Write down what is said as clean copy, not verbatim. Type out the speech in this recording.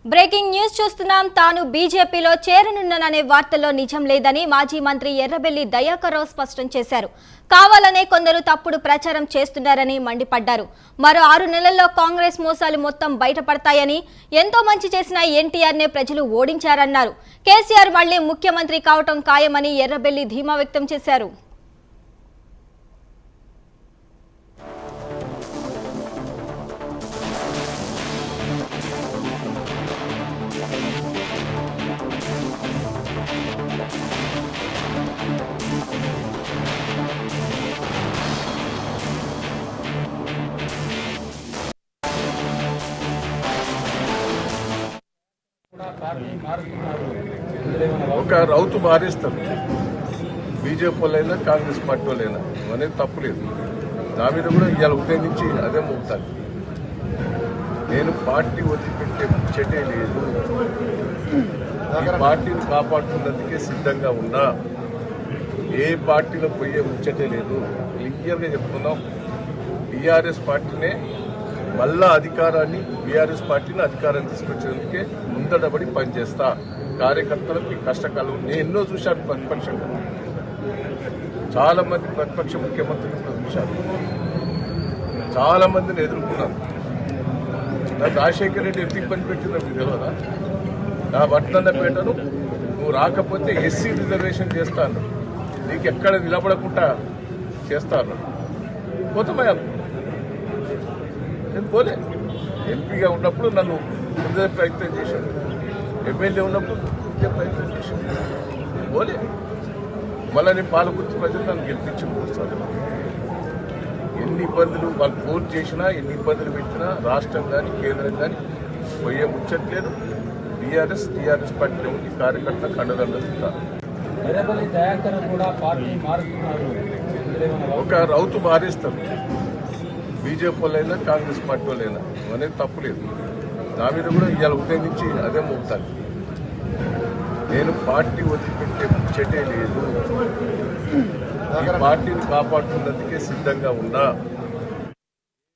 Breaking news చూస్తున్నాం. తాను బీజేపీలో చేరనున్నాననే వార్తల్లో నిజం లేదని మాజీ మంత్రి ఎర్రబెల్లి దయాకర్ రావు స్పష్టం చేశారు. కావాలనే కొందరు తప్పుడు ప్రచారం చేస్తున్నారని మండిపడ్డారు. మరో 6 నెలల్లో కాంగ్రెస్ మోసాలు మొత్తం బయటపడతాయని, ఎంతో మంచి చేసిన ఎన్టీఆర్నే ప్రజలు ఓడించారన్నారు. కేసీఆర్ మళ్లీ ముఖ్యమంత్రి కావటం ఖాయమని ఎర్రబెల్లి ధీమా వ్యక్తం చేశారు. ఒక రౌతు మారేస్తారు. బీజేపీ వాళ్ళైనా కాంగ్రెస్ పార్టీ వాళ్ళైనా అనేది తప్పులేదు. నా మీద కూడా ఇవాళ ఉదయం నుంచి అదే మోపుతాను. నేను పార్టీ వదిలిపెట్టే ముచ్చటే లేదు. ఈ పార్టీని కాపాడుతున్నందుకే సిద్ధంగా ఉన్నా. ఏ పార్టీలో పోయే ముచ్చటే లేదు. క్లియర్గా చెప్తున్నాం. టీఆర్ఎస్ పార్టీనే మళ్ళా అధికారాన్ని, బీఆర్ఎస్ పార్టీని అధికారాన్ని తీసుకొచ్చేందుకే ముందడబడి పనిచేస్తా. కార్యకర్తలకు ఈ కష్టకాలం నేను ఎన్నో చూశాను. ప్రతిపక్షంగా చాలా మంది ప్రతిపక్ష ముఖ్యమంత్రులు కూడా చూశాను. చాలా మందిని ఎదుర్కొన్నాను. నాకు రాజశేఖర రెడ్డి ఎందుకు పని పెట్టిందో మీకు తెలియదా? నా వడ్లన్నపేటను నువ్వు రాకపోతే ఎస్సీ రిజర్వేషన్ చేస్తాను, నీకు ఎక్కడ నిలబడకుండా చేస్తాను. పోతామయ్యా, నేను పోలే. ఎంపీగా ఉన్నప్పుడు నన్ను ముందే ప్రయత్నం చేశాను. ఎమ్మెల్యే ఉన్నప్పుడు ముందే ప్రయత్నం చేశాను. నేను పోలే. మళ్ళీ నేను పాలకుర్తి ప్రజలు నన్ను గెలిపించుకోవచ్చు. ఎన్ని ఇబ్బందులు వాళ్ళు ఫోన్ చేసినా, ఎన్ని ఇబ్బందులు పెట్టినా రాష్ట్రం కానీ కేంద్రం కానీ పోయే ముచ్చట్లేదు. టీఆర్ఎస్ పార్టీలో ఉండి కార్యకర్త కండదండలు ఉంటారు. ఒక రౌతు మారేస్తారు. బీజేపీ వాళ్ళైనా కాంగ్రెస్ పార్టీ వాళ్ళైనా అనేది తప్పులేదు. నా మీద కూడా ఇవాళ ఉదయం నుంచి అదే మోపుతాను. నేను పార్టీ వదిలిపెట్టే ముచ్చటే లేదు. ఈ పార్టీని కాపాడుతున్నందుకే సిద్ధంగా ఉన్నా.